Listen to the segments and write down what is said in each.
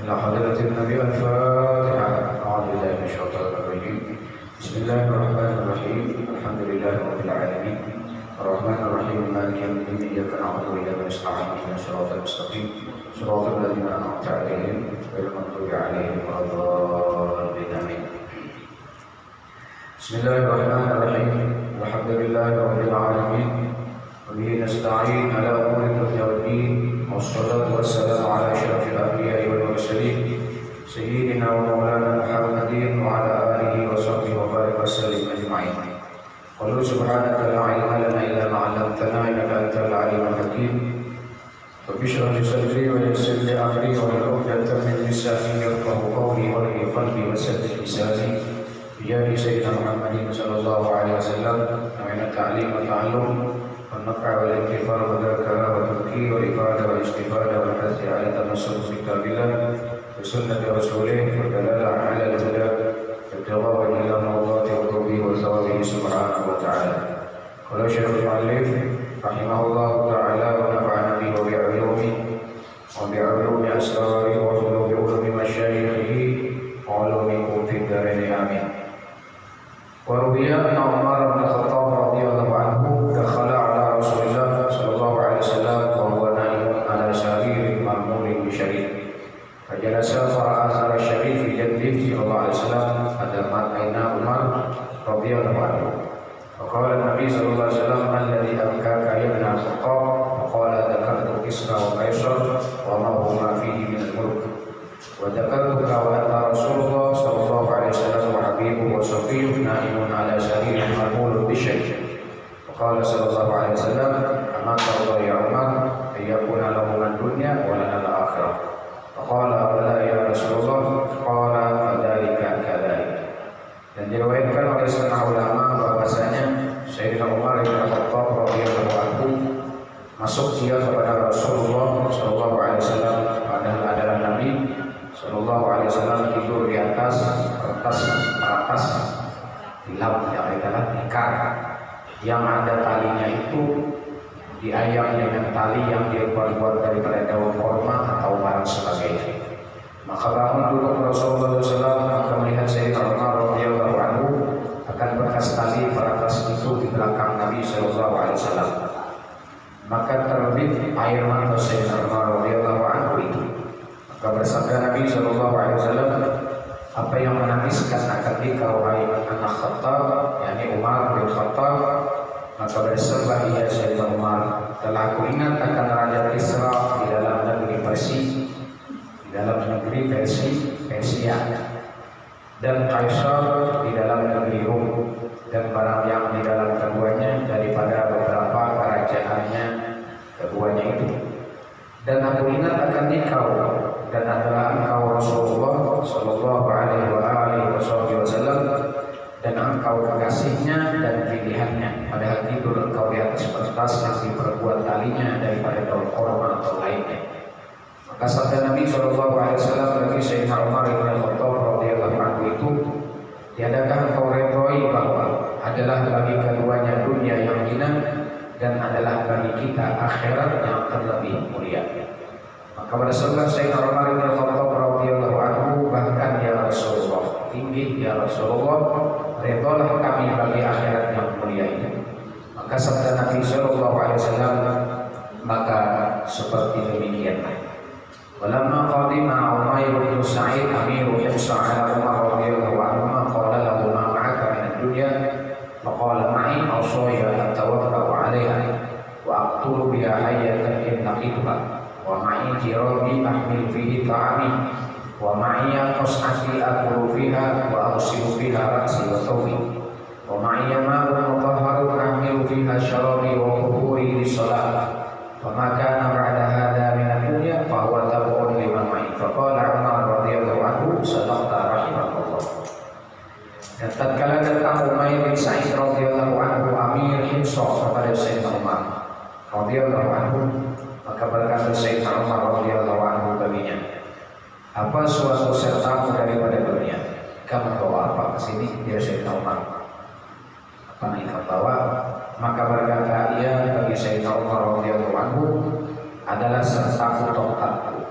إلى حضرة النبي الفاتحة. أعوذ بالله من الشيطان الرجيم. بسم الله الرحمن الرحيم. الحمد لله رب العالمين الرحمن الرحيم مالك يوم الدين. إياك نعبد وإياك نستعين اهدنا الصراط المستقيم صراط الذين أنعمت عليهم غير المغضوب عليهم ولا الضالين آمين. بسم الله الرحمن الرحيم. الحمد لله رب العالمين وبه نستعين على أمور الدنيا والدين والصلاة والسلام على أشرف الأنبياء والمرسلين سيدنا ومولانا محمد وعلى آله وصحبه وبارك وسلم أجمعين. قل سبحانك لا علم لنا إلا ما علمتنا إنك أنت العليم الحكيم. رب اشرح لي صدري ويسر لي أمري واحلل عقدة من لساني يفقهوا قولي واهدِ قلبي وسدد لساني بجاه سيدنا محمد صلى الله عليه وسلم. ومن التعليم والتعلم والنفع والانتفاع والذكر والتذكير والإفادة والاستفادة والحث على التمسك بكتاب الله وسنة رسوله والدلالة على الهدى ابتغاء إلى مرضات ربه وثوابه سبحانه وتعالى. قال شيخ المؤلف رحمه الله تعالى ونفعنا به وبعلوم أسراره وبعلوم مشايخه وعلومكم في الدارين آمين. وروي أن عمر بن الخطاب رضي الله عنه دخل على رسول الله صلى الله عليه وسلم وهو نائم على سرير مرمول بشريف فجلس فرأى أثر الشريف في جنبه صلى الله عليه وسلم فدمت عينا عمر رضي الله عنه. فقال النبي صلى الله عليه وسلم ما الذي أبكاك يا ابن الخطاب؟ فقال ذكرت كسرى وقيصر وما هما فيه من الملك وذكرتك وأنت رسول الله صلى الله عليه وسلم وحبيبه وصفيه نائم على سرير مرمول بشيء. وقال صلى الله عليه وسلم أما ترضى يا عمر أن يكون لهما الدنيا ولنا الآخرة؟ فقال بلى يا رسول الله. قال فذلك كذلك. Dan diriwayatkan oleh setengah ulama bahwasanya Sayyidina Umar bin Khattab radhiyallahu anhu masuk dia kepada Rasulullah sallallahu alaihi wasallam, padahal adalah Nabi sallallahu alaihi wasallam tidur di atas peratas tilam yang adalah tikar yang ada talinya itu diayam dengan tali yang dibuat daripada daun kurma atau barang sebagainya. Maka bangun dulu Rasulullah SAW maka melihat Sayyidina Umar radhiyallahu anhu akan bekas tali peratas itu di belakang Nabi sallallahu alaihi wasallam. Maka terbit air mata Sayyidina Umar radhiyallahu anhu itu. Maka bersabda Nabi sallallahu alaihi wasallam, apa yang menangiskan akan dikau wahai anak Khattab, yakni Umar bin Khattab? Maka bersabda ia Sayyidina Umar, telah aku ingat akan Raja Kisra di dalam negeri Persia dan Kaisar di dalam negeri Rum dan barang yang di dalam keduanya daripada beberapa kerajaannya keduanya itu. Dan aku ingat akan engkau dan adalah engkau Rasulullah sallallahu alaihi wasallam dan engkau kekasihnya dan pilihannya, padahal tidur engkau di atas kertas yang diperbuat talinya daripada daun kurma atau lainnya. Maka sabda Nabi sallallahu alaihi wasallam bagi Sayyidina Umar bin Khattab radhiyallahu anhu itu, tiadakah engkau redhoi bahwa adalah bagi keduanya dunia yang hina dan adalah bagi kita akhirat yang terlebih mulia. Maka pada saat Sayyidina Umar bin Khattab radhiyallahu anhu, bahkan ya Rasulullah, tinggi ya Rasulullah, redholah kami bagi akhirat yang mulia ini. Maka sabda Nabi sallallahu alaihi wasallam, maka seperti demikianlah. Walamma qadima Umair bin Sa'id amiru Himsa ala Umar radhiyallahu anhu qala lahu ma ma'aka min ad-dunya faqala ma'i asaya atawakkau 'alaiha wa aqtulu biha hayyatan in laqituha wa ma'i jirabi ahmil fihi ta'ami wa ma'i qas'ati aqulu fiha wa arsilu fiha ra'si wa thawbi wa ma'i ma'un mutahharun ahmilu fiha syarabi wa tuhuri lis-salat فما كان بعد هذا من الدنيا فهو تبع لما معي. فقال عمر رضي الله عنه صدقت رحمه الله. bin Sa'id radhiyallahu anhu amir himsa kepada Sayyidina Umar radhiyallahu anhu, maka berkata Sayyidina Umar radhiyallahu anhu baginya, apa suatu sertamu daripada dunia, kamu bawa apa ke sini? Dia Sayyidina Umar, apa yang kau bawa? Maka berkata ia bagi Sayyidina Umar radhiyallahu anhu, adalah sertaku tongkatku.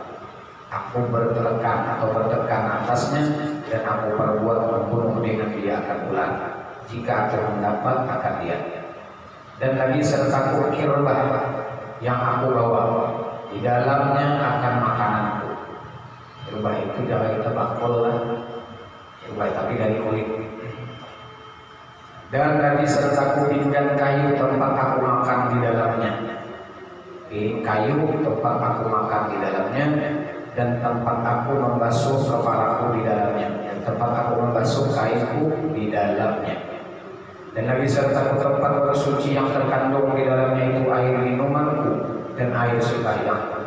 Aku bertelekan atau bertekan atasnya dan aku perbuat membunuh dengan dia akan ular. Jika aku mendapat akan dia. Dan lagi sertaku kirbah yang aku bawa, di dalamnya akan makananku. Kirbah itu jangan kita bakul lah, kirbah tapi dari kulit. Dan lagi sertaku pinggan kayu tempat aku makan di dalamnya. Piring kayu tempat aku makan di dalamnya, dan tempat aku membasuh kepalaku di dalamnya, dan tempat aku membasuh kainku di dalamnya. Dan lagi sertaku tempat bersuci yang terkandung di dalamnya itu air minumanku dan air sembahyangku.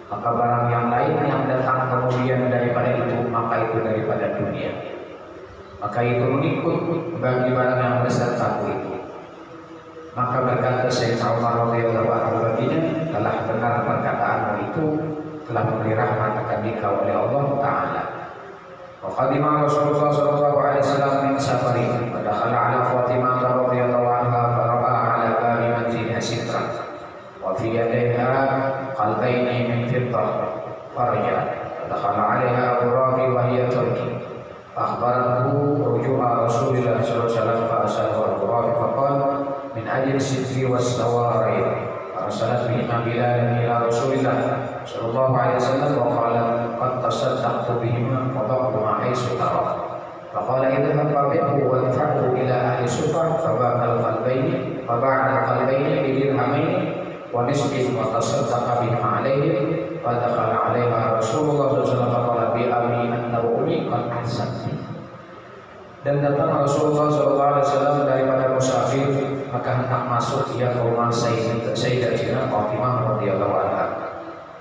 Maka barang yang lain yang datang kemudian daripada itu, maka itu daripada dunia. Maka itu mengikut bagi barang yang besertaku itu. Maka berkata Sayyidina Umar radhiyallahu anhu baginya, telah benar perkataanmu itu, telah memberi rahmat akan dikau oleh Allah Ta'ala. Wa qadima Rasulullah sallallahu alaihi wasallam min safari wa dakhala ala Fatimah radhiyallahu anha fara'a ala babi manzilha sitra wa fi yadayha qalbaini min fiddah faraja wa dakhala 'alaiha Abu Rafi wa hiya turki akhbarahu ruju'a Rasulillah sallallahu alaihi wasallam fa asalahu Abu Rafi faqala min ajli sitri was sawari arsalat bihi Bilalan ila Rasulillah sallallahu alaihi wasallam wa qala qad tasaddaqtu bihima fadaquma aisu tara fa qala idhhab fabi'hu wa dafa'hu ila ahli sufah faba'a al-qalbayni bi dirhamaini wa nisbin wa tasaddaqa bihima alaihim fa dakhala alaiha Rasulullah sallallahu alaihi wasallam fa qala bi abi anta wa ummi qad ahsanti. Dan datang Rasulullah sallallahu alaihi wasallam daripada musafir, maka hendak masuk ia ke rumah Sayyidatina Fatimah radhiyallahu anha.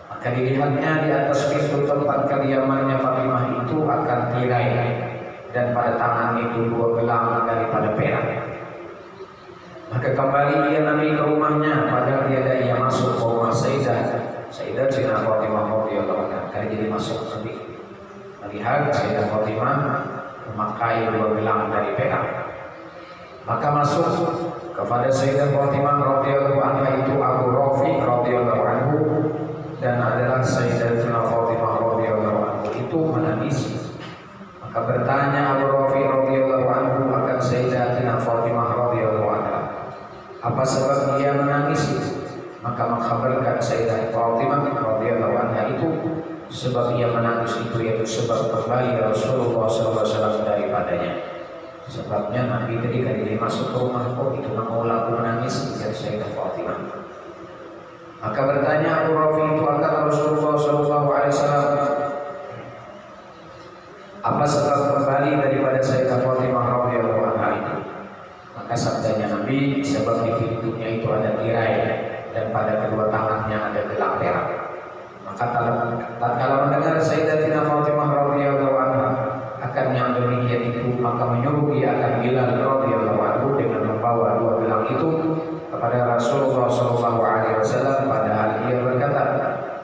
Maka dilihatnya di atas pintu tempat kediamannya Fatimah itu akan tirai, dan pada tangan itu dua gelang daripada perak. Maka kembali ia Nabi ke rumahnya, pada tiada ia masuk ke rumah Sayyidatina Fatimah radhiyallahu anha. Kali jadi masuk Nabi melihat Sayyidah Fatimah memakai dua gelang dari perak. Maka masuk kepada Sayyidah Fatimah radhiyallahu anha itu Abu Rafi radhiyallahu anhu, dan adalah Sayyidatina Fatimah radhiyallahu anhu itu menangis. Maka bertanya Abu Rafi radhiyallahu anhu akan Sayyidatina Fatimah radhiyallahu anha, apa sebab dia menangis? Maka mengkhabarkan Sayyidah Fatimah radhiyallahu anha itu sebab ia menangis itu yaitu sebab kembali Rasulullah SAW daripadanya. Sebabnya Nabi ketika dia masuk ke rumah, kok itu mengulang menangis dari Sayyidah Fatimah. Maka bertanya Abu Rafi itu akan Rasulullah SAW, apa sebab kembali daripada Sayyidah Fatimah radhiyallahu anha itu? Maka sabdanya Nabi, sebab di pintunya itu ada tirai dan pada kedua tangannya ada gelang perak. Maka tatkala mendengar Sayyidatina Fatimah radhiyallahu anha akan yang demikian itu, maka menyuruh ia akan Bilal radhiyallahu anhu dengan membawa dua gelang itu kepada Rasulullah sallallahu alaihi wasallam, padahal ia berkata,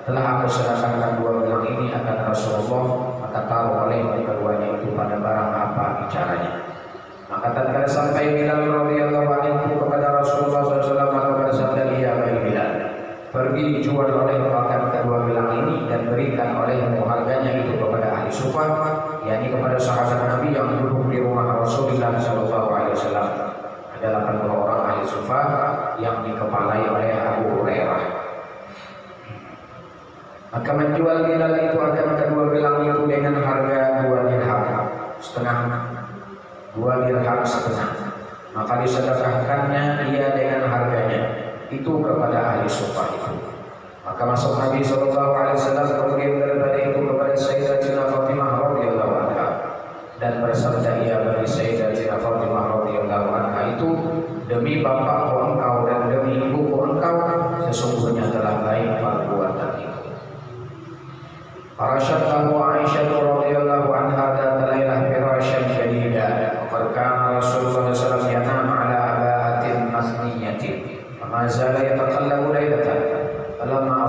telah aku serahkan dua gelang ini akan Rasulullah, maka taruh oleh keduanya itu pada barang apa bicaranya. Maka tatkala sampai Bilal radhiyallahu anhu kepada Rasulullah sallallahu alaihi wasallam, maka bersabda ia bagi Bilal, pergi jual oleh makan kedua gelang ini dan berikan olehmu harganya itu kepada ahli sufah, yakni kepada sahabat Nabi yang duduk di rumah Rasulullah sallallahu alaihi wasallam. Ada 80 orang ahli sufah yang dikepalai oleh Abu Hurairah. Maka menjual Bilal itu akan kedua gelang itu dengan harga 2 dirham setengah. Maka disedekahkannya ia dengan harganya itu kepada ahli sufah itu. Maka masuk Nabi sallallahu alaihi wasallam kemudian daripada itu kepada Sayyidatina Fatimah radhiyallahu anha, dan bersabda ia bagi Sayyidatina Fatimah radhiyallahu anha itu, demi bapakku engkau dan demi ibuku engkau, sesungguhnya telah baik perbuatan itu. Arsyadahu Aisyah radhiyallahu anha dan lailah firasyan jadida. Karena Rasulullah sallallahu alaihi wasallam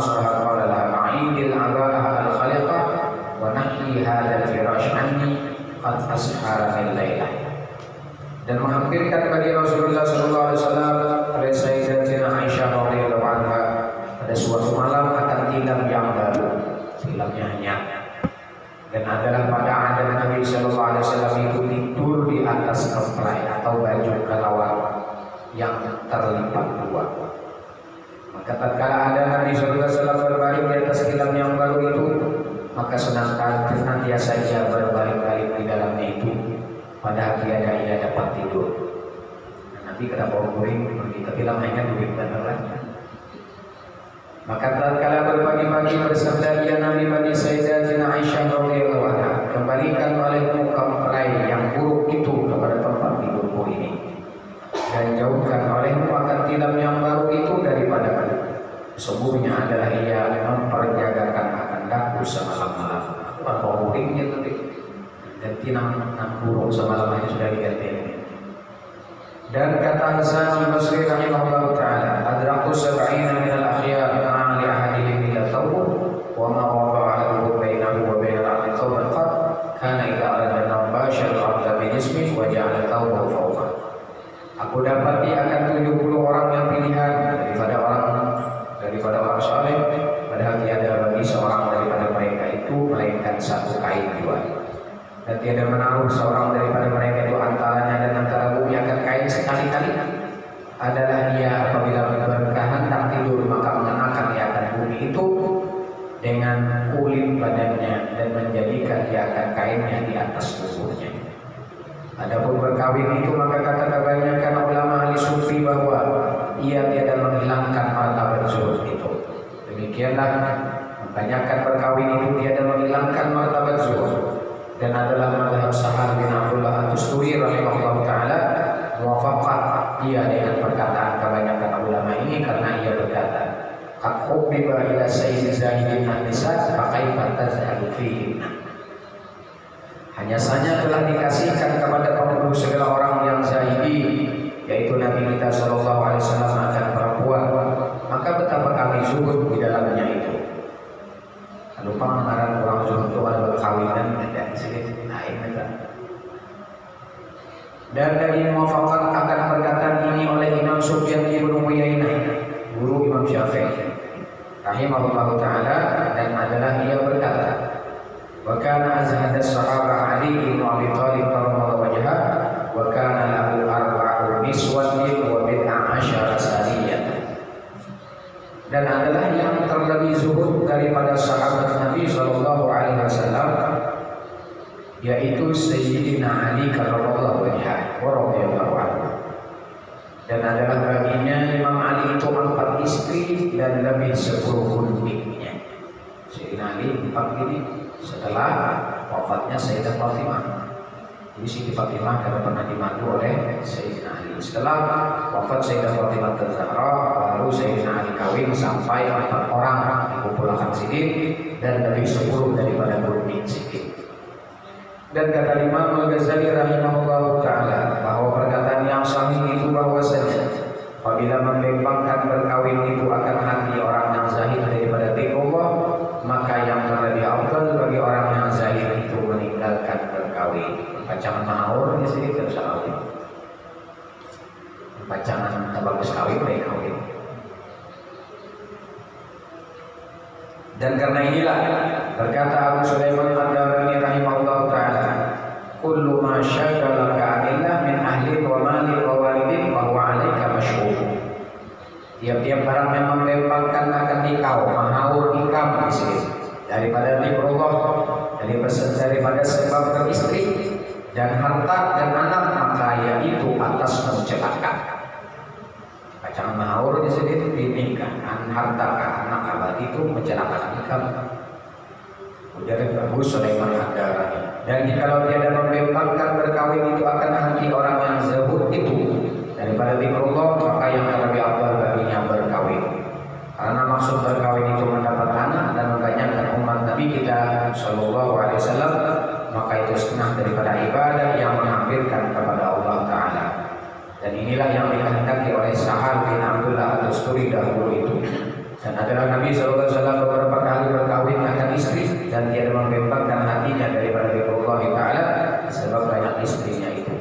asbaha qala la a'idil aba'ah al-khaliqah wa nahyi hadal firash anni qad ashara min lailah. Dan menghampirkan bagi Rasulullah sallallahu alaihi wasallam oleh Sayyidatina Aisyah radhiyallahu anha pada suatu malam akan tilam yang baru, tilamnya hanya. Dan adalah pada adat Nabi sallallahu alaihi wasallam itu tidur di atas kemplai atau baju kelawar yang terlipat dua. Maka tatkala ada Nabi sallallahu alaihi wasallam berbaring di atas tilam yang baru itu, maka senantiasa ia berbaring-baring di dalamnya itu, padahal ia dapat tidur. Nah, Nabi kena bawa guring pergi ke tilam hanya guring beneran. Maka tatkala berbagi-bagi bersabda ia Nabi bagi Sayyidatina Aisyah radhiyallahu anha, kembalikan olehmu kemplai yang buruk itu kepada tempat tidurmu ini, dan jauhkan olehmu akan tilam yang baru itu daripadaku. Sesungguhnya adalah ia memperjagakan akan daku semalam-malam. Apa guringnya tadi? Dan tilam buruk semalam ini sudah diganti. Dan kata Hasan al-Basri rahimahullah ta'ala, adraku sab'ina minal akhyar ma'ali ahadihim ila tawbur wa ma wada'a ahaduhu bainahu wa bainal abdi tawban qad kana idha arada nabasha al-abda binismi wa ja'ala tawbahu fawqa. Aku dapati akan 70 orang yang pilihan daripada orang saleh, padahal tiada bagi seorang daripada mereka itu melainkan satu kain dua. Dan tiada menaruh seorang daripada mereka itu antaranya dan antara bumi akan kain sekali-kali. Adalah ia apabila berkehendak tidur maka mengenakan ia akan bumi itu dengan kulit badannya dan menjadikan dia akan kainnya di atas tubuhnya. Adapun berkawin itu maka kata kebanyakan ulama ahli sufi bahwa ia tiada menghilangkan martabat zuhud itu. Demikianlah kebanyakan berkawin itu tiada menghilangkan martabat zuhud. Dan adalah mazhab Sahal bin Abdullah At-Tusturi rahimahullah ta'ala muwafaqah ia dengan perkataan kebanyakan ulama ini, karena ia berkata qad hubbiba ila sayyid zahidin an-nisa faqaifa tazhadu fihi. Hanya saja telah dikasihkan kepada pemburu segala orang yang zahidi, yaitu Nabi kita sallallahu alaihi wasallam akan perempuan, maka betapa kami zuhud di dalamnya itu. Lupa mengarang orang zuhud itu ada berkawinan dan sedikit lain juga. Dan dari muwafaqat akan perkataan ini oleh Imam Sufyan bin Uyainah, guru Imam Syafi'i rahimahullahu ta'ala, dan adalah ia berkata, wa kana azhadas sahaba Ali bin Abi Thalib karramallahu wajhah wa kana lahu arba'u niswatin wa bid'a asyara sariyatan. Dan adalah yang terlebih zuhud daripada sahabat Nabi sallallahu alaihi wasallam, yaitu Sayyidina Ali karramallahu wajhah wa radhiyallahu anhu. Dan adalah baginya Imam Ali itu 4 istri dan lebih 10 guntingnya. Sayyidina Ali 4 ini setelah wafatnya Sayyidah Fatimah. Jadi Siti Fatimah karena pernah dimandu oleh Sayyidina Ali. Setelah wafat Sayyidah Fatimah Zahra, baru Sayyidina Ali kawin sampai 4 orang dikumpulkan Siddiq dan lebih 10 daripada gunting Siddiq. Dan kata Imam Al-Ghazali rahimahullah ta'ala bahwa perkataan yang sahih itu bahwasanya apabila membebangkan berkawin itu akan hati orang yang zahid daripada Allah, maka yang terlebih afdal bagi orang yang zahid itu meninggalkan berkawin. Pacangan mahur ini sih tidak salah. Pacangan tak bagus kawin baik kawin. Dan karena inilah berkata Abu Sulaiman Ad-Darani rahimahullah ta'ala, kullu ma syagalaka anillah min ahli wa mali wa walidin wa huwa 'alaika masyhur. Tiap-tiap barang yang membebangkan akan dikau, mahawur ikam di sini daripada zikrullah, daripada sebab beristri dan harta dan anak, maka yaitu atas celaka. Pacangan mahawur di sini itu dinikahan harta ke anak abad itu mencelakakan ikam. Ujar Abu Sulaiman Ad-Darani. Dan jikalau tiada membebangkan berkawin itu akan hati orang yang zuhud itu daripada zikrullah, maka yang terlebih afdal baginya berkawin. Karena maksud berkawin itu mendapat anak dan membanyakkan umat Nabi kita sallallahu alaihi wasallam, maka itu setengah daripada ibadah yang menghampirkan kepada Allah Ta'ala. Dan inilah yang dikehendaki oleh Sahal bin Abdullah At-Tusturi dahulu itu. Dan adalah Nabi SAW beberapa kali berkawin akan istri dan dia membebaskan hatinya daripada Allah Ta'ala sebab banyak istrinya itu.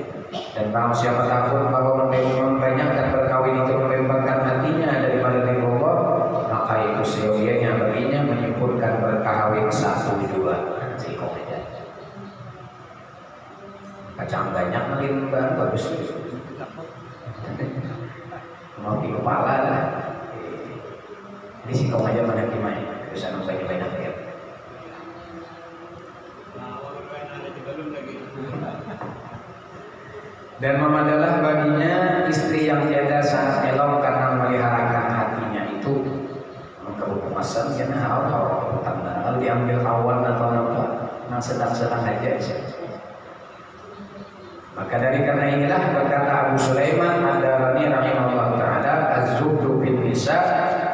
Dan kalau siapa takut bahwa membanyakkan berkawin itu membebaskan hatinya daripada Allah, maka itu seyogianya baginya menyebutkan berkawin 1, 2. Kacang banyak makin bagus. Mau di kepala lah. Ini singkong aja banyak dimain, bisa banyak ya. Dan memadalah baginya istri yang tiada sangat elok karena meliharakan hatinya itu. Mengkebukumasan ya hal-hal tanggal diambil awal atau apa, nah sedang-sedang aja sih. Maka dari karena inilah berkata Abu Sulaiman Ad-Darani rahimahullah taala, az-zuhdu bin nisa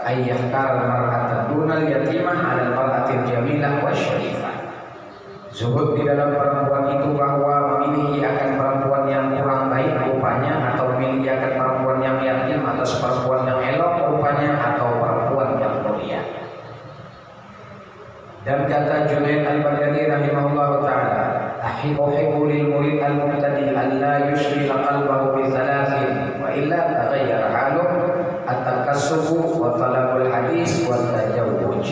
ayyahtar al-mar'ata dunal yatimah 'ala al-mar'atil jamilah wasyarifah. Zuhud di dalam perempuan itu bahwa memilih akan perempuan yang kurang baik rupanya, atau memilih akan perempuan yang yatim atas perempuan yang elok rupanya, atau perempuan yang mulia. Dan kata Junaid al-Baghdadi rahimahullah taala, uhibbu lil murid al-mubtadi alla yushghila qalbahu bi thalathin wa illa taghayyara haluhu at-takassubu wa talabul hadis wa tajawwuj.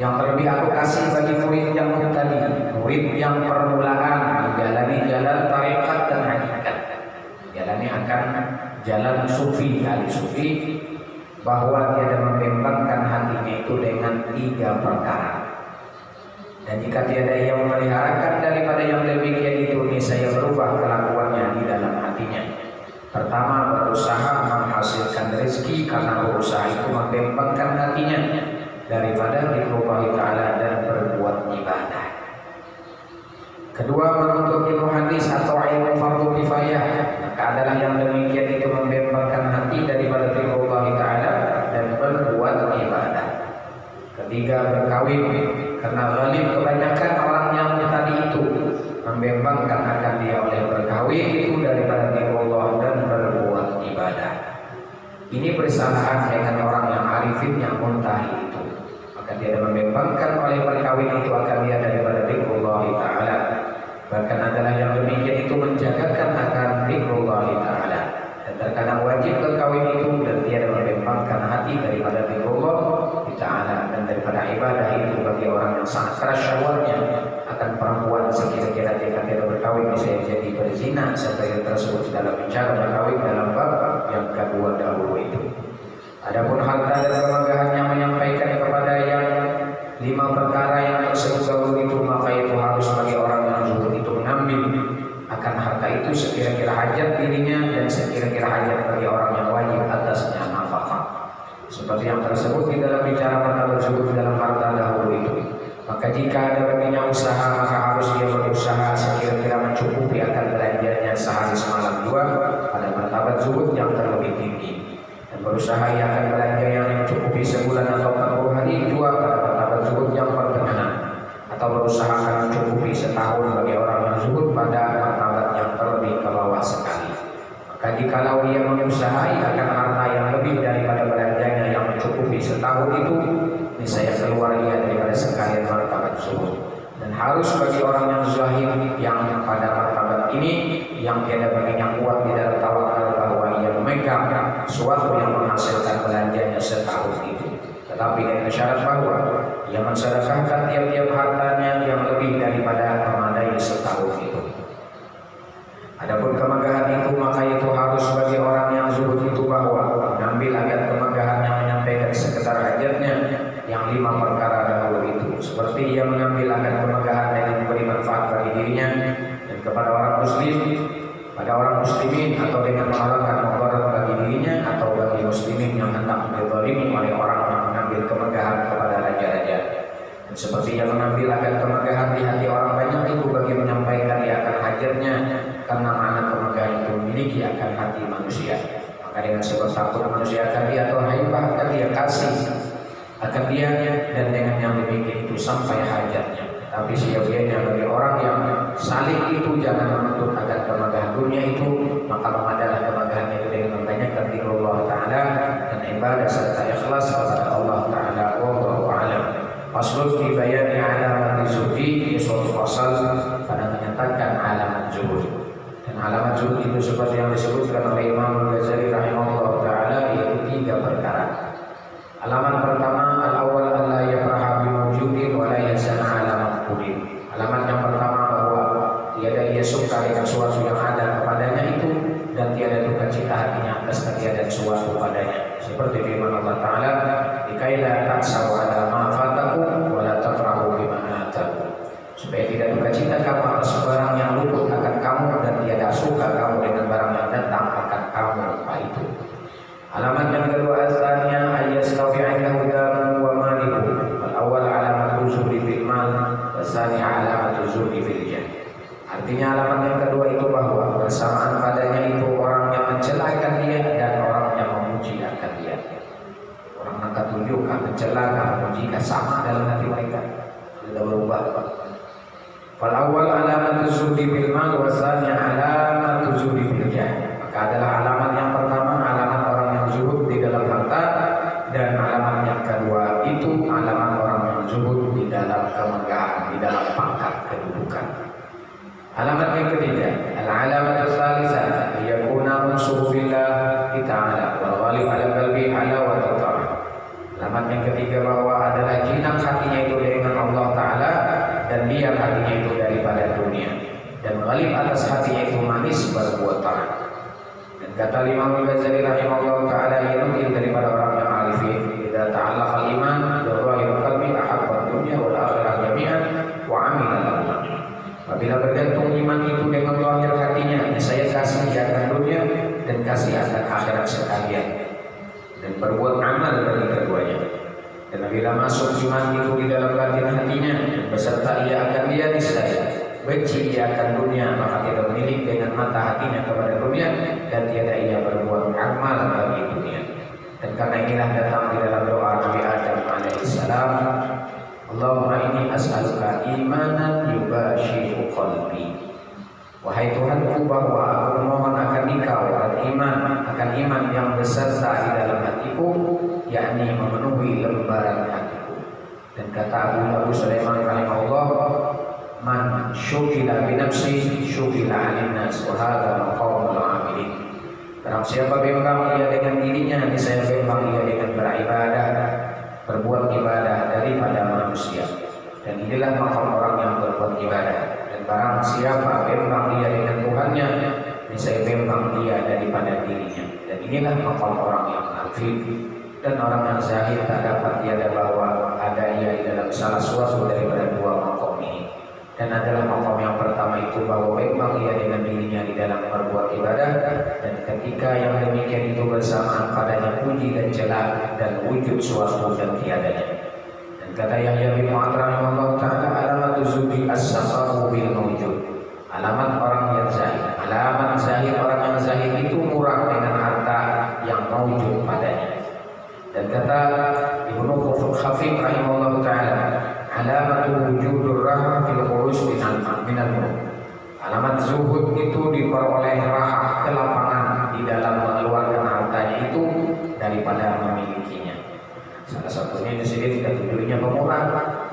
Yang terlebih aku kasih bagi murid yang mubtadi, murid yang permulaan menjalani jalan tarekat dan hakikat, jalani akan jalan sufi, ahli sufi, bahwa dia dapat membebaskan hatinya itu dengan 3 perkara. Dan jika tiada ia memeliharakan daripada yang demikian itu, niscaya berubah kelakuannya di dalam hatinya. Pertama, berusaha menghasilkan rezeki karena berusaha itu membebaskan hatinya daripada dzikrullahi ta'ala dan berbuat ibadah. Kedua, menuntut ilmu hadis atau ilmu fardu kifayah, maka adalah yang demikian itu membebaskan hati daripada dzikrullahi ta'ala dan berbuat ibadah. Ketiga, berkawin, karena ghalib kebanyakan orang yang tadi itu membebaskan akan dia oleh berkawin itu daripada dzikrullah dan berbuat ibadah. Ini bersalahan dengan orang yang arifin yang muntahi itu. Maka dia membebaskan oleh berkawin itu akan dia daripada dzikrullah ta'ala. Bahkan adalah yang demikian itu menjagakan akan dzikrullah ta'ala. Dan terkadang wajib berkawin itu dan dia membebaskan hati daripada dzikrullah ta'ala dan daripada ibadah itu bagi orang yang sangat keras syahwatnya akan perempuan. Sekira-kira jika tidak berkawin bisa jadi berzina seperti tersebut dalam bicara berkawin dalam bab yang kedua dahulu itu. Adapun harta dan kemegahan yang menyampaikan kepada yang 5 perkara yang tersebut dahulu itu, maka itu harus bagi orang yang zuhud itu mengambil akan harta itu sekira-kira hajat dirinya dan sekira-kira hajat bagi orang yang wajib atasnya nafkah. Seperti yang tersebut di dalam bicara perkara zuhud dalam harta dahulu itu. Maka jika ada baginya usaha, maka harus dia berusaha sekira-kira mencukupi akan belanjanya sehari semalam 2 pada martabat zuhud yang terlebih tinggi. Dan berusaha ia akan belanja yang mencukupi sebulan atau 40 hari 2 pada martabat zuhud yang pertengahan. Atau berusaha akan mencukupi setahun bagi orang yang zuhud pada martabat yang terlebih ke bawah sekali. Maka jikalau ia mengusaha akan harta yang lebih daripada belanjanya yang mencukupi setahun itu, niscaya keluar ia daripada sekalian martabat zuhud. Dan harus bagi orang yang zahid yang pada martabat ini yang tiada baginya kuat di dalam tawakal bahwa ia memegang suatu yang menghasilkan belanjanya setahun itu. Tetapi dengan syarat bahwa ia mensedekahkan tiap-tiap hartanya yang lebih daripada memadai setahun itu. Adapun kemegahan itu, maka itu harus bagi orang yang zuhud itu bahwa mengambil agar kemegahan yang menyampaikan sekedar hajatnya yang 5 perkara dahulu itu, seperti ia mengambil akan kemegahan dengan memberi manfaat bagi dirinya dan kepada orang muslim, pada orang muslimin, atau dengan menghalalkan mudarat bagi dirinya atau bagi muslimin yang hendak dizalimi oleh orang yang mengambil kemegahan kepada raja-raja. Dan seperti ia mengambil akan kemegahan di hati orang banyak itu bagi menyampaikan ia akan hajatnya, karena mana kemegahan itu memiliki akan hati manusia. Maka dengan sebab takut manusia akan dia atau haibah akan dia kasih akan dia, dan dengan yang demikian itu sampai hajatnya. Tapi sia-sianya bagi orang yang saling itu jangan menuntut akan kemegahan dunia itu, maka memadalah kemegahan itu dengan membanyakkan dzikrullah ta'ala dan ibadah serta ikhlas kepada Allah Faslun fi bayani alamat zuhdi, ini suatu fasal pada menyatakan alamat zuhud. Dan alamat zuhud itu seperti yang disebutkan oleh Imam Al-Ghazali rahimahullah taala, yaitu 3 perkara. Alamat pertama, al-awwal an la yafraha bi mawjudin wa la yazana ala mafqudin. Alamat yang pertama bahwa tiada ia suka dengan sesuatu yang ada kepadanya itu, dan tiada duka cita hatinya atas ketiadaan sesuatu padanya. Seperti firman Allah taala, "Ikaila taksaw ala ma fatakum wa la tafrahu bima atakum." Supaya tidak duka cita kamu atas barang yang luput akan kamu, dan tiada suka kamu dengan barang yang datang akan kamu lupa itu. Alamat yang kedua, asalnya ayastafi'innahu damu wa malihu. Al-awwal alamat zuhdi fil mal, wasani alamat zuhdi fil jah. Artinya alamat yang kedua itu bahwa bersamaan padanya itu orang yang mencelakan dia dan orang yang memuji akan dia. Orang angkat tunjukkan, mencelakan, memuji sama dalam hati mereka, tidak berubah. Fal awal alamat zuhdi bil mal, wasani alamat zuhdi fil jah. Maka adalah alamat yang pertama alamat orang yang zuhud di dalam harta, dan alamat yang kedua itu alamat orang yang zuhud di dalam kemegahan, di dalam pangkat kedudukan. Alamat yang ketiga, al-alamat as-salisah, yakuna musuh billah ta'ala wal ghalib ala qalbi ala wa ta'ala. Alamat yang ketiga bahwa adalah jinak hatinya itu dengan Allah taala, dan diam hatinya itu daripada dunia, dan ghalib atas hatinya itu manis berbuat taat. Dan kata Imam Al-Ghazali rahimahullah taala, yang daripada orang yang arifin, idza ta'allaqa al-iman bi dhahiril qalbi ahabba ad-dunya wal akhirah jami'an wa 'amila lahu. Apabila bergantung iman itu dengan lahir hatinya, saya kasih akan dunia dan kasih akan akhirat sekalian, dan berbuat amal bagi keduanya. Dan apabila masuk iman itu di dalam batin hatinya, dan beserta ia akan dia niscaya benci ia akan dunia, maka tidak menilik dengan mata hatinya kepada dunia, dan tiada ia berbuat amal bagi dunia. Dan karena inilah datang di dalam doa Nabi Adam alaihissalam, Allahumma inni as'aluka imanan yubashiru qalbi. Wahai Tuhanku, bahwa aku memohon akan Engkau akan iman yang beserta di dalam hatiku, yakni memenuhi lembaran hatiku. Dan kata Abu Sulaiman rahimahullah, man syughila bi nafsi syughila 'anil nas wa hadha maqamul 'amilin. Barang siapa bimbang ia dengan dirinya, niscaya bimbang ia dengan beribadah, berbuat ibadah daripada manusia. Dan inilah makam orang yang berbuat ibadah. Dan barang siapa bimbang ia dengan Tuhannya, niscaya bimbang ia daripada dirinya. Dan inilah makam orang yang arif. Dan orang yang zahid tak dapat tiada bahwa ada ia di dalam salah suatu daripada dua makam ini. Dan adalah makam yang pertama itu bahwa bimbang ia dengan dirinya di dalam berbuat ibadah, dan ketika yang demikian itu bersamaan padanya puji dan celah dan wujud suatu dan tiadanya. Dan kata Yahya bin Mu'adz rahimahullah ta'ala, alamat zuhdi as-sakharu bil mawjud. Alamat orang yang zahid, alamat zahid orang yang zahid itu murah dengan harta yang mawjud padanya. Dan kata Ibnu Khafif rahimahullah ta'ala, alamatu wujudur rahah fil khuruj minal mulk. Alamat zuhud itu diperoleh rahah, kelapangan di dalam mengeluarkan hartanya itu daripada memilikinya. Salah satunya di sini tidak tujuannya pemurah,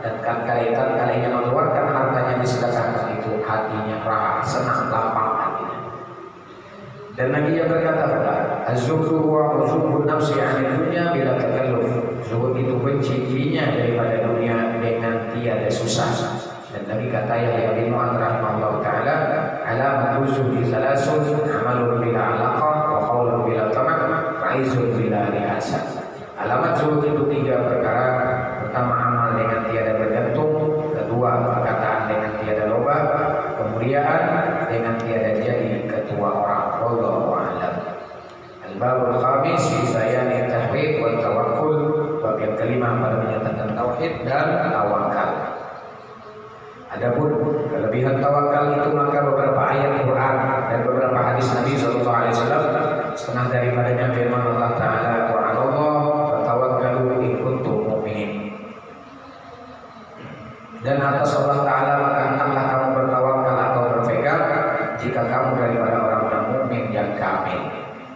dan kalinya mengeluarkan hartanya disedekahkan itu hatinya rahah, senang, lapang hatinya. Dan Nabi yang berkata pula, az-zuhdu wa zuhdun nafsi 'anil dunya bila takalluf. Zuhud itu benci dirinya daripada dunia dengan tiada susah. Dan Nabi kata Yahya bin Mu'adz rahimahullah ta'ala, alamat zuhdi salasun, amalun bila alaqah wa qaulun bila tamak, faizun bila riasah. Alamat zuhud itu 3 perkara. Pertama, amal dengan tiada bergantung. Kedua, perkataan dengan tiada loba. Kemuliaan dengan tiada jadi ketua orang. Wallahu a'lam. Al-babul khamis fi bayani tauhid wal tawakkul. Bab yang kelima pada menyatakan tauhid dan tawakal. Adapun kelebihan tawakal itu, maka beberapa ayat Quran dan beberapa hadis Nabi sallallahu alaihi wasallam, setengah daripadanya firman Allah taala, wa 'alallah fatawakkalu in kuntum mu'minin. Dan atas Allah taala maka hendaklah kamu bertawakal atau berpegang jika kamu daripada orang yang mukmin yang kamil.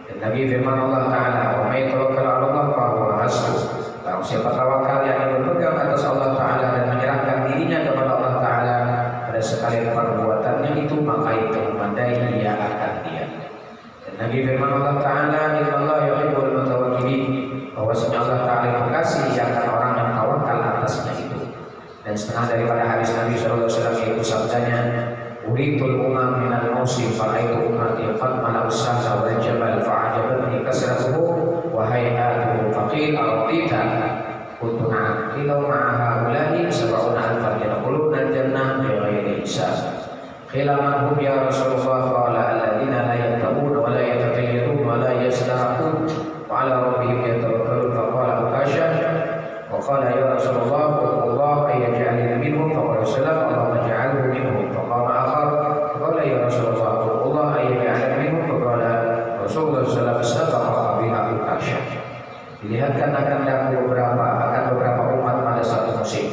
Dan lagi firman Allah taala, wa may tawakkal 'ala Allah fa huwa hasbuh. Barang siapa tawakal yang berpegang atas Allah taala, lagi firman Allah Ta'ala, innallaha yuhibbul mutawakkilin, bahwasanya Allah Ta'ala itu kasih akan orang yang tawakal atasnya itu. Dan setengah daripada hadis Nabi SAW yaitu sabdanya, uritul umam minal mausi faraitu ummati qad mala'u sahla wal jabal fa'ajabatni kasratuhu wa hay'atuhu faqil aradita kuntu na'am qila ma'a haula'i sab'una alfan yadkhuluna al-jannah bighairi hisab. Qila man hum ya Rasulullah, qala alladziina la yattaquna wa la yatatayyarun wa la yastarqun wa 'ala rabbihim yatawakkalun. Faqala Ukasha wa qala ya Rasulullah Allah ayyaj'alna minhum, faqala sallallahu Allahumma ij'alhu minhum. Faqala akhar qala ya Rasulullah Allah ayyaj'alna minhum, faqala Rasulullah sallallahu alaihi wasallam biha Ukasha. Dilihatkan akan beberapa umat pada satu musim,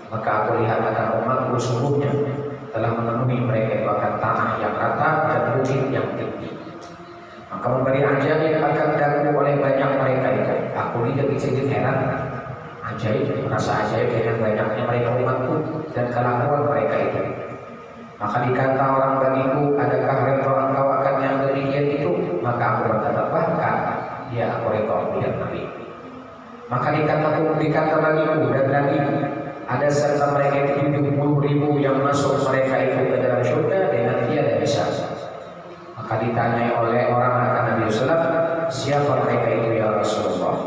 maka aku lihat akan umatku sungguhnya telah memenuhi mereka itu akan tanah yang rata dan bukit yang tinggi. Maka memberi ajaib akan daku oleh banyak mereka itu. Aku ini jadi sedikit heran, ajaib, merasa ajaib dengan banyaknya mereka umatku dan kelakuan mereka itu. Maka dikata orang bagiku, adakah redha engkau akan yang demikian itu? Maka aku berkata, bahkan ya aku redha melihat Nabi. Maka dikata bagiku dan lagi ada serta mereka itu 70.000 yang masuk mereka itu ke dalam surga dengan tiada hisab. Maka ditanyai oleh orang akan Nabi SAW, siapa mereka itu ya Rasulullah?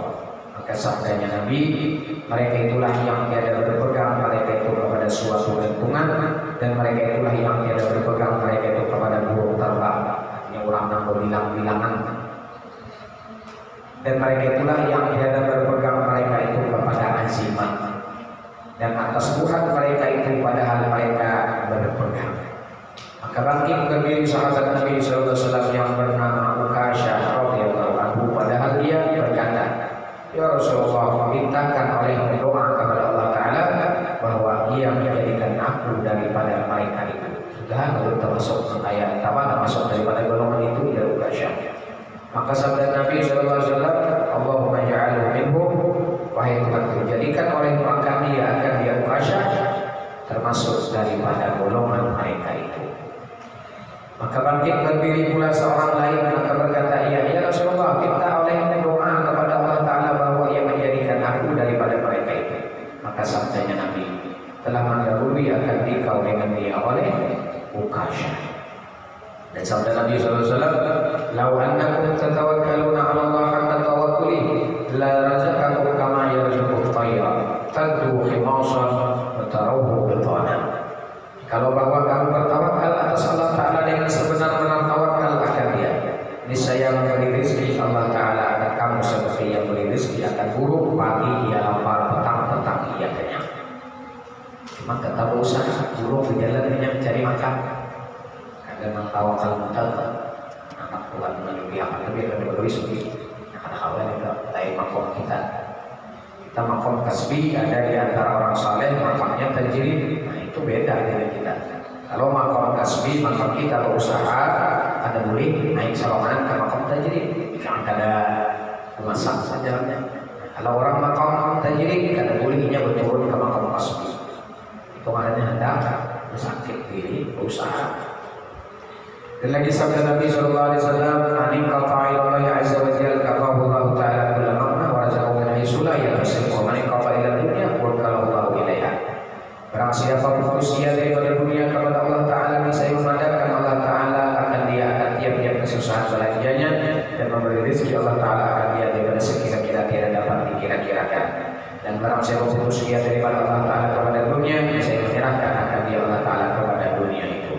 Maka sabdanya Nabi, mereka itulah yang tiada berpegang mereka itu kepada suatu gantungan, dan mereka itulah yang tiada berpegang mereka itu kepada burung terbang yang orang nambah bilang-bilangan, dan mereka itulah yang tiada berpegang mereka itu kepada azimat, dan atas Tuhan mereka itu padahal mereka berpegang. Maka bangkit berdiri sahabat Nabi SAW yang bernama Ukasha radhiyallahu anhu, padahal dia berkata, ya Rasulullah, mintakan oleh doa kepada Allah Ta'ala bahwa ia menjadikan aku daripada mereka itu. Sudah kalau termasuk ayat termasuk daripada golongan itu ya Ukasha. Maka sabda Nabi SAW, Allahumma ja'alhu minhum, wahai Tuhan, jadikan oleh maka dia akan dia Ukasha termasuk daripada golongan mereka itu. Maka bangkit berdiri pula seorang lain, maka berkata, ya Rasulullah, minta oleh doa kepada Allah Ta'ala bahwa ia menjadikan aku daripada mereka itu. Maka sabdanya Nabi, telah mendahului akan dikau dengan dia oleh Ukasha. Dan sabda Nabi SAW, lau annakum tatawakkaluna 'ala Allah haqqa tawakkuli la razaqakum kama yarzuqut tayra taddu khimasan wa tarawhu bitana. Kalau bahwa kamu bertawakal atas Allah Ta'ala dengan sebenar-benar tawakal akan dia, niscaya memberi rezeki Allah Ta'ala akan kamu seperti yang beri rezeki akan burung, pagi ia lapar, petang ia kenyang. Cuma kata usaha burung di jalan mencari makan. Kadang tawakal mutlak, anak Tuhan menyukai akan lebih suci. Ada hal itu lain makom kita. Kita makom kasbi ada di antara orang saleh, makamnya tajrid. Nah itu beda dengan kita. Kalau makom kasbi, makom kita berusaha, ada boleh naik salaman ke makom tajrid. Jangan ada masak saja. Kalau orang makom tajrid, ada bolehnya berturun ke makom kasbi. Itu maknanya hendak sakit diri, berusaha. Dan lagi sabda Nabi sallallahu alaihi wasallam, "Anin qata'a ila Allah azza wa jalla kafahu Allah ta'ala kull makna wa razaqahu min haythu la yahtasib wa man qata'a ila dunya wa kalahu Allah ilaiha." Barang siapa putus dia daripada dunia kepada Allah Ta'ala, niscaya memadamkan Allah Ta'ala akan dia akan tiap-tiap kesusahan bahagianya, dan memberi rezeki Allah Ta'ala akan dia daripada sekira-kira tidak dapat dikira-kirakan. Dan barang siapa putus dia daripada Allah Ta'ala kepada dunia, niscaya menyerahkan akan dia Allah Ta'ala kepada dunia itu.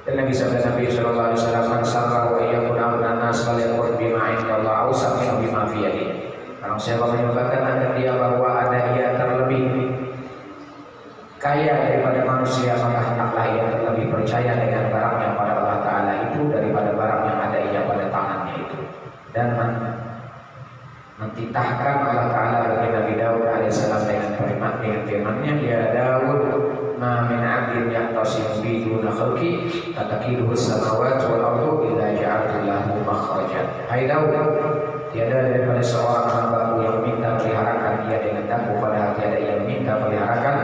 Dan lagi sabda Nabi sallallahu alaihi wasallam, "Man sarrahu ayyakun amran nas falyakun bima 'indallahi awsa min bima fi yadihi." Kalau siapa menyukakan akan dia bahwa ada ia terlebih kaya daripada manusia, maka hendaklah ia terlebih percaya dengan barang yang pada Allah Ta'ala itu daripada barang yang ada ia pada tangannya itu. Dan mentitahkan Allah Ta'ala bagi Nabi Daud alaihissalam dengan firman-Nya, ya Daud, ma min 'abdin yaqtasim bi duna khalqi tatakiduhu as-samawati wal ardu illa ja'altu lahu makhrajan. Hai Daud, tiada daripada seorang hamba yang minta peliharakan dia dengan daku, padahal tiada yang minta peliharakan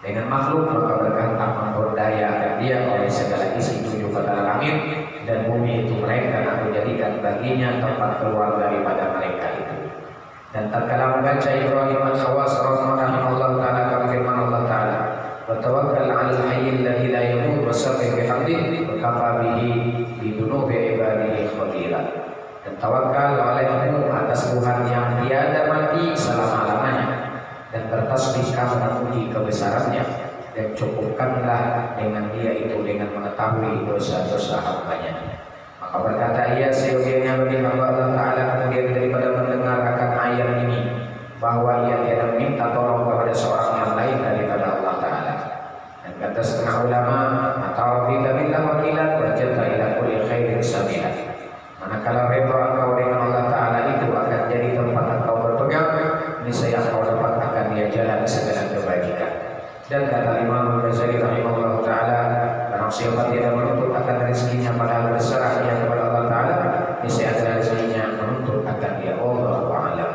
dengan makhluk, maka berkata memberdayakan dia oleh segala isi tujuh pada langit dan bumi itu mereka, aku jadikan baginya tempat keluar daripada mereka itu. Dan tatkala membaca Ibrahim al-Khawas rahimahullah taala kama firman Allah taala, wa tawakkal 'alal hayyil ladzi la yamut wa sabbih bihamdihi wa kafa bihi bi dunubi ibadihi khabira. Dan tawakal olehmu atas Tuhan yang tiada mati selama-lamanya, dan bertasbih kamu memuji kebesarannya, dan cukupkanlah dengan dia itu dengan mengetahui dosa-dosa hambanya. Maka berkata ia, seyogianya bagi hamba Allah Ta'ala kemudian daripada mendengar akan ayat ini, bahwa ia tiada meminta tolong kepada seorang yang lain daripada Allah Ta'ala. Dan kata setengah ulama, atau bila billah wakilan wajadta ila kulli khairin sabila. Manakala redha engkau dengan Allah Ta'ala itu akan jadi tempat engkau berpegang, niscaya engkau dapat akan dia jalan segala kebajikan. Dan kata Imam Al-Ghazali rahimahullah ta'ala, barang siapa tidak menuntut akan rezekinya padahal berserah ia kepada Allah Ta'ala, niscaya adalah rezekinya menuntut akan dia. Allahu a'lam.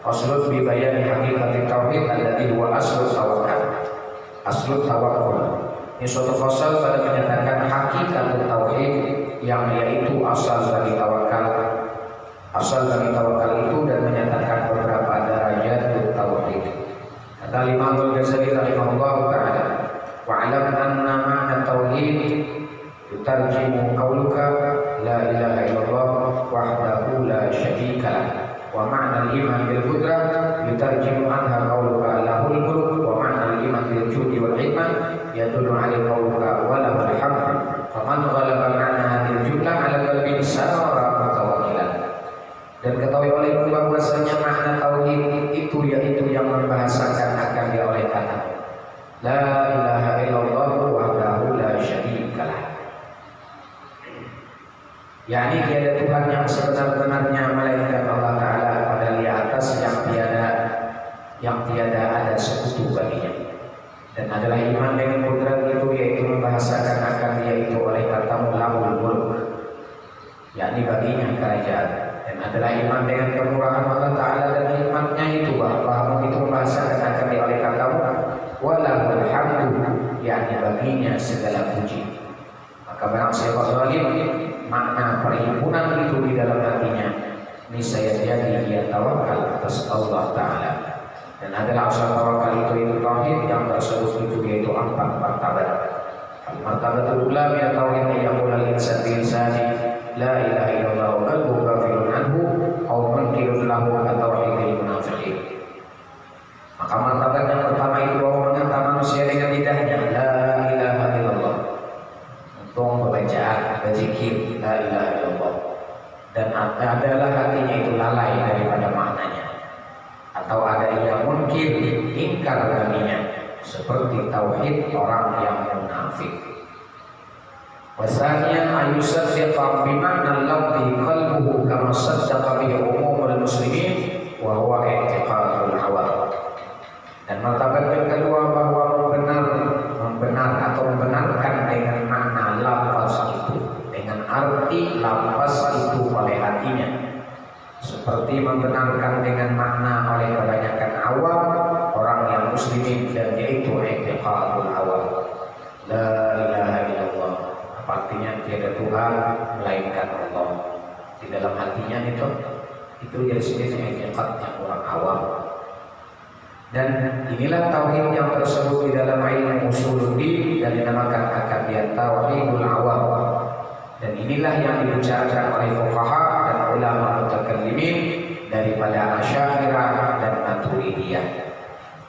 Faslun bi bayani haqiqati tauhid alladhi huwa aslu tawakkul. Aslu tawakkul. Ini suatu fasal pada menyatakan hakikat tauhid yang yaitu asal dari tawakal. Asal dari tawakal itu dan menyatakan beberapa derajat tauhid. Kata Imam Al-Ghazali rahimahullah ta'ala, wa'alam anna ma'na tauhid yutarjimu qawluka la ilaha illallah wahdahu la syarika lah, wa ma'na al-iman bil qudrah yutarjimu anha qawluka lahul mulk, wa ma'na al-iman bil judi wal hikmah yadullu ala qawluka wa lahul hamd, faman ghalaba ma'na hadhil jumlah ala qalbi sara mutawakkilan. Dan ketahui olehmu bahwasanya makna tauhid itu yaitu yang membahasakan akan dia oleh kata la ilaha illallah wahdahu la syarikalah, yakni tiada Tuhan yang sebenar-benarnya melainkan Allah Ta'ala pada di atas yang tiada ada sekutu baginya. Dan adalah iman dengan kudrat itu yaitu membahasakan akan dia itu oleh kata lahul mulk, yakni baginya kerajaan. Dan adalah iman dengan kemurahan Allah Ta'ala dan hikmatnya itu, bahwa itu membahasakan akan dia oleh katamu walahul hamdu, yakni baginya segala puji. Maka barang siapa zalim, makna perhimpunan itu di dalam hatinya, niscaya jadi dia tawakal atas Allah Ta'ala. Dan adalah asal tawakal itu tauhid yang tersebut itu yaitu 4 martabat. Al-martabatul ula min tauhid yang mulai insan bilisani la ilaha illallah wa qalbu ghafilun anhu aw munkirun lahu ka tauhidil munafiqin. Maka martabat yang pertama itu bahwa mengatakan manusia dengan lidahnya la ilaha illallah, untuk pembacaan berzikir la ilaha illallah, dan adalah hatinya itu lalai daripada maknanya, atau ada yang munkir, ingkar baginya, seperti tauhid orang yang munafik. Wasanya ayusaddiqa bima'na al-lafzi qalbuhu kama saddaqa bihi umumul muslimin wa huwa i'tiqadul awam. Dan martabat yang kedua bahwa membenarkan dengan makna lafaz itu, dengan arti lafaz itu oleh hatinya, seperti membenarkan dengan makna oleh kebanyakan awam orang yang muslimin, dan yaitu i'tiqadul awam. La ilaha illallah, artinya tiada Tuhan melainkan Allah. Di dalam hatinya itu jenis-jenis i'tiqadnya orang awam. Dan inilah tauhid yang tersebut di dalam ilmu usuluddin dan dinamakan akan dia tauhidul awam. Dan inilah yang dibicarakan oleh fuqaha dan ulama mutakallimin daripada Asy'ariyah dan Maturidiyah,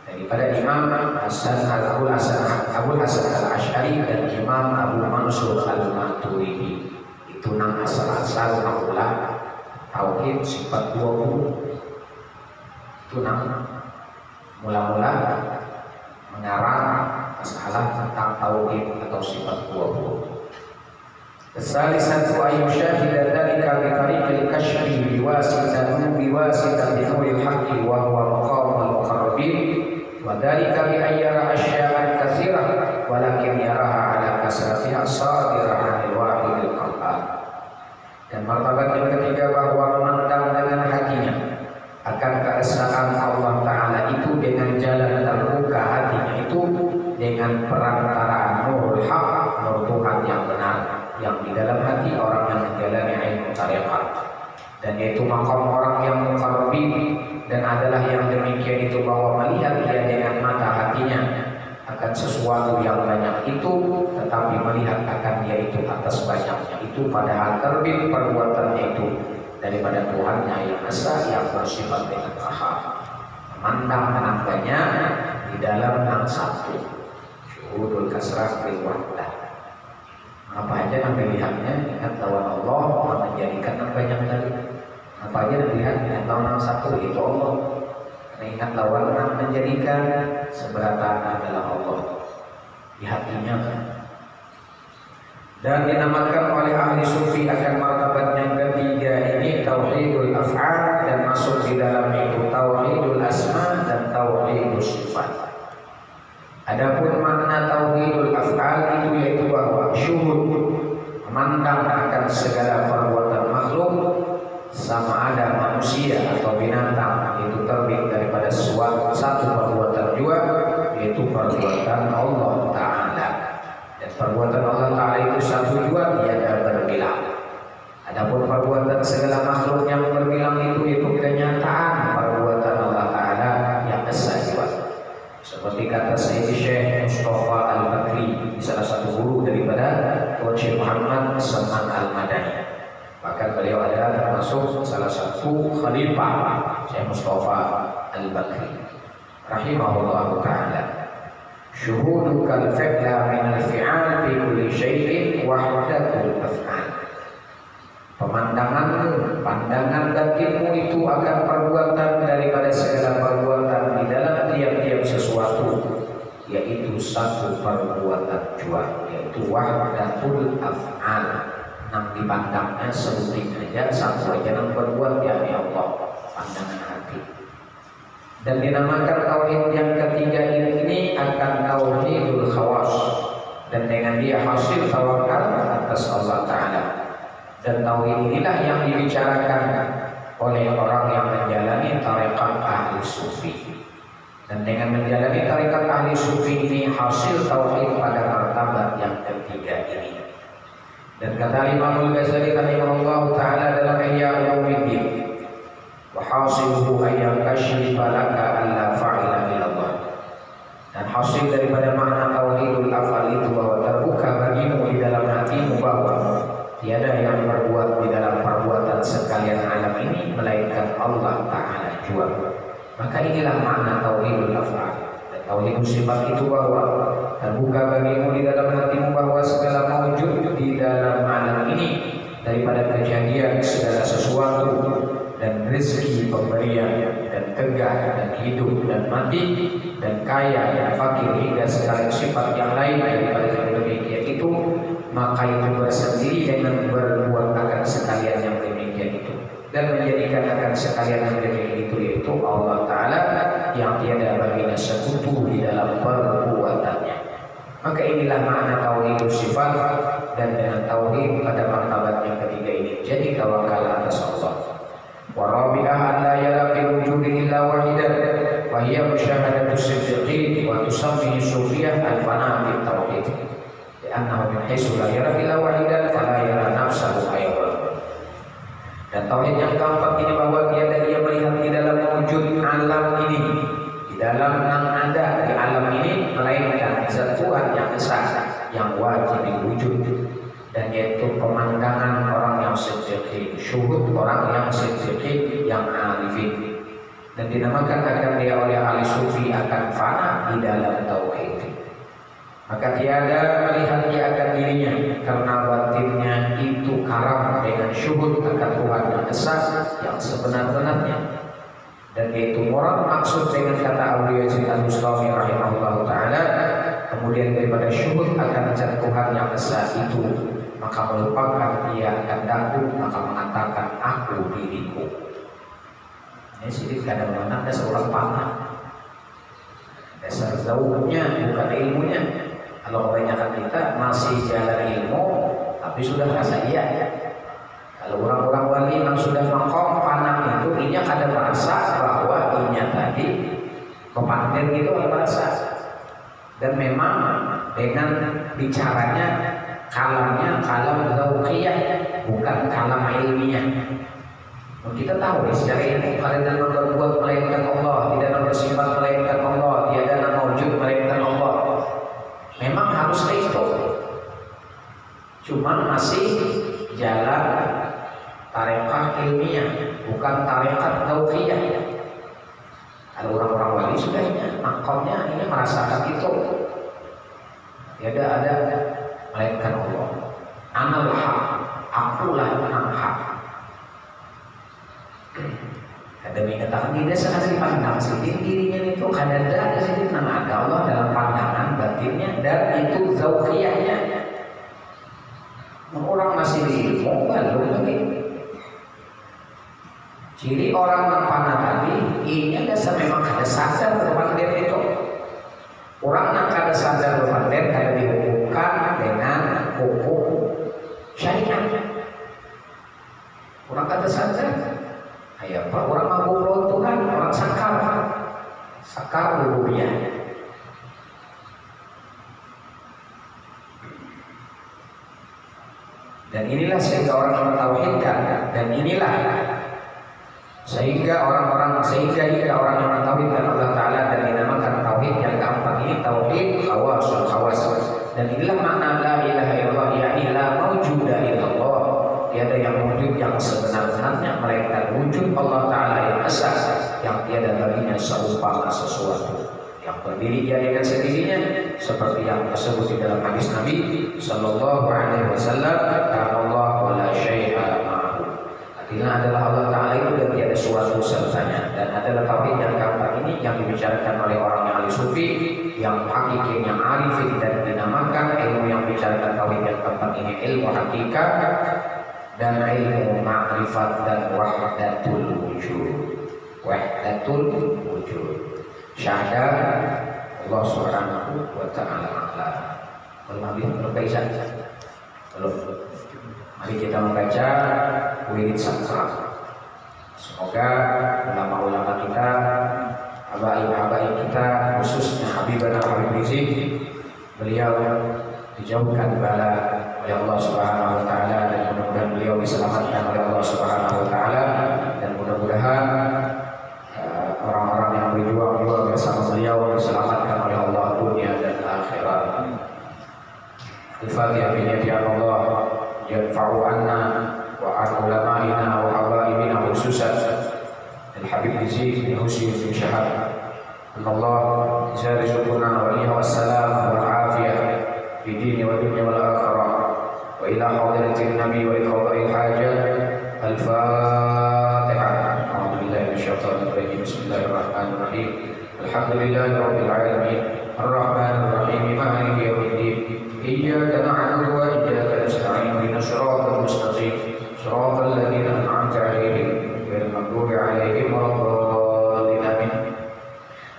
daripada Imam Abul Hasan al-Asy'ari dan Imam Abu Mansur al-Maturidi. Itu nama asal-asal maulah tauhid sifat 20. Itu nama mula-mula mengarang masalah tentang tauhid atau sifat 20. Salisatu ayyushahida dzalika bi tariqil kashfi biwasitati nuril haqqi wa huwa maqamul muqarrabin, wa dzalika bi ayyara asya'an katsirah walakin yaraha ala kasratiha sadirah 'anil wahidil qahhar. Dan martabat yang ketiga bahwa memandang dengan hatinya akan keesaan Allah Ta'ala itu dengan jalan terbuka hatinya itu dengan perantaraan nurul haq, nur Tuhan yang benar, yang di dalam hati orang dan yaitu makam orang yang muqarrabin, dan adalah yang demikian itu bahwa melihat dia dengan mata hatinya akan sesuatu yang banyak itu, tetapi melihat akan dia itu atas banyaknya itu, padahal terbit perbuatannya itu daripada Tuhannya yang esa yang bersifat dengan kahar, memandang nampaknya di dalam yang satu, syuhudul kasrah fil wahdah. Apa aja yang melihatnya ingat lawan Allah, menjadikan yang banyak tadi. Apa aja yang dilihat ingat lawan yang satu, itu Allah. Karena ingat lawan yang menjadikan seberatan adalah Allah di hatinya. Dan dinamakan oleh ahli sufi akan martabat yang ketiga ini tauhidul af'al, dan masuk di dalam itu tauhidul asma dan tauhidul sifat. Adapun makna tauhidul af'al itu yaitu bahwa syuhud, memandang akan segala perbuatan makhluk, sama ada manusia atau binatang, itu terbit daripada satu perbuatan juga, yaitu perbuatan Allah Ta'ala. Dan perbuatan Allah Ta'ala itu satu juga, tiada berbilang. Adapun perbuatan segala makhluk yang berbilang itu kenyataan perbuatan Allah Ta'ala yang esa juga. Seperti kata Sayyidi Syekh Mustafa Al-Bakri, salah satu guru daripada Tuan Syekh Muhammad Salman Al-Madani. Bahkan beliau adalah termasuk salah satu khalifah Syekh Mustafa Al-Bakri rahimahullah ta'ala. Syuhudukal fi'la minal fi'al fi kulli syai'in wahdatul af'al. Pemandanganmu, pandangan batinmu itu akan perbuatan daripada segala perbuatan di dalam tiap-tiap sesuatu, yaitu satu perbuatan jua, yaitu wahdatul af'al. Nang dipandangnya sebutin aja, satu aja nang berbuat, yakni Allah, pandangan hati. Dan dinamakan tauhid yang ketiga ini akan tauhidul khawas, dan dengan dia hasil tawakal atas Allah Ta'ala. Dan tauhid inilah yang dibicarakan oleh orang yang menjalani tarekat ahli sufi. Dan dengan menjalani tarekat ahli sufi ini hasil tauhid pada martabat yang ketiga ini. Dan kata Imam Al-Ghazali rahimahullah ta'ala dalam Ihya Ulumuddin, wa hasiluhu ayyam kashfa laka alla fa'ila illallah. Dan hasil daripada makna tauhidul afal itu bahwa terbuka bagimu di dalam hatimu bahwa tiada yang berbuat di dalam perbuatan sekalian alam ini melainkan Allah Ta'ala jua. Maka inilah makna tauhidul af'al. Dan tauhidul sifat itu bahwa terbuka bagimu di dalam hatimu bahwa segala mawujud di dalam alam ini, daripada kejadian segala sesuatu dan rezeki pemberian dan tegak dan hidup dan mati dan kaya dan fakir hingga segala sifat yang lain daripada yang demikian itu, maka itu bersendiri dengan berbuat akan sekalian yang demikian itu, dan menjadikan akan sekalian yang demikian itu yaitu Allah Ta'ala yang tiada baginya sekutu di dalam perbuatannya. Maka inilah makna tauhid sifat, dan dengan tauhid pada martabat yang ketiga ini jadi tawakal atas Allah. Wa rabi'ah an la yara fil wujudi illa wahidan wa hiya musyahadatu siddiqin wa tusammi sufiyah al-fana fi tauhid. Annahu min haitsu la yara illa wahidan fala yara nafsahu ayatan. Dan tauhid yang keempat ini bahwa tiada dia melihat di dalam wujud alam ini, di dalam yang ada di alam ini, melainkan zat Tuhan yang esa yang wajib diwujud, dan yaitu pemandangan orang yang siddiqin, syuhud orang yang siddiqin, yang arifin. Dan dinamakan akan dia oleh ahli sufi akan fana di dalam tauhid. Maka tiada melihat dia akan dirinya karena batinnya itu karam dengan syuhud akan Tuhan yang esa yang sebenar-benarnya. Dan yaitu orang maksud dengan kata Abu Yazid Al-Bustami rahimahullah ta'ala, kemudian daripada syuhud akan zat Tuhan yang esa itu, maka melupakan ia akan daku, maka mengatakan aku diriku. Ini sedikit kadang-kadang ada seorang panah, dasar zauknya bukan ilmunya. Kalau kebanyakan kita masih jalan ilmu, tapi sudah rasa iya. Kalau orang-orang wali yang sudah makom panah itu, inya ada merasa bahwa inya tadi kepandir gitu, ada merasa. Dan memang dengan bicaranya, kalamnya kalam zauqiyah, bukan kalam ilmiah. Kita tahu secara ilmu kalian berbuat melainkan Allah, tidak bersifat melainkan Allah, tiada nama wujud melainkan Allah. Memang harus itu. Cuma masih jalan tarekat ilmiah, bukan tarekat tauhiyah. Ada orang-orang wali sudahnya, makamnya ini merasakan itu. Tiada ada melainkan Allah. Anal haq, akulah yang hak. Ada mengatakan tidak sengaja dipandang sedikit dirinya itu kadang-kadang sedikit nama ada Allah dalam pandangan batinnya dan itu zauqiyahnya. Orang masih di ilmu belum lagi. Ciri orang mempana tadi ini dasar memang ada sadar berpandir itu. Orang yang kada sadar berpandir kada dihukumkan dengan hukum syariat. Orang kada sadar. Ayah Pak, orang mabuk Tuhan, orang sakar rububiyah. Dan inilah sehingga orang yang mentauhidkan, dan inilah sehingga orang yang mentauhidkan Allah Taala dan dinamakan tauhid yang keempat ini tauhid khawasul khawas. Dan inilah makna la ilaha illallah, yakni la maujuda illallah. Tiada yang wujud yang sebenar-benarnya melainkan wujud Allah Ta'ala yang esa, yang tiada baginya seumpama sesuatu yang berdiri dia dengan sendirinya, seperti yang tersebut di dalam hadis Nabi Sallallahu Alaihi Wasallam, Allah wala syai'a ma'ahu. Artinya adalah Allah Ta'ala itu dan tiada suatu sertanya. Dan adalah tauhid yang keempat ini yang dibicarakan oleh orang yang ahli sufi, yang hakiki, yang arifin, dan dinamakan ilmu yang bicarakan tauhid yang keempat ini ilmu hakikat dan ilmu ma'rifat dan wahdatul wujud. Syahadat Allah Subhanahu wa Ta'ala. Belum berbaca. Belum. Mari kita membaca wirid sakral. Semoga ulama-ulama kita, habaib kita, khususnya Habibana Habib Rizik, beliau dijauhkan bala oleh Allah Subhanahu wa Ta'ala, dan mudah-mudahan beliau diselamatkan oleh Allah Subhanahu wa Ta'ala, dan mudah-mudahan orang-orang yang berjuang juga bersama beliau diselamatkan oleh Allah dunia dan akhirat. Al-Fatihah bi Allah yanfa'u anna wa an ulama'ina wa habaibina khususan Al-Habib Rizik bin Husain bin Syahab. Allah jarizukuna wa liya wassalam wal afiyah fi dini wa dunya wal akhirah wa ila hadratin nabi wa liqa'il hajat. Al-Fatihah. A'udzubillahi minasyaitonir rajim. Bismillahirrahmanirrahim. Alhamdulillahirabbil alamin. Arrahmanir rahim. Maliki yaumiddin. Iyyaka na'budu wa iyyaka nasta'in. Ihdinas siratal mustaqim. Siratal ladzina an'amta 'alaihim ghairil maghdubi 'alaihim waladdallin. Amin.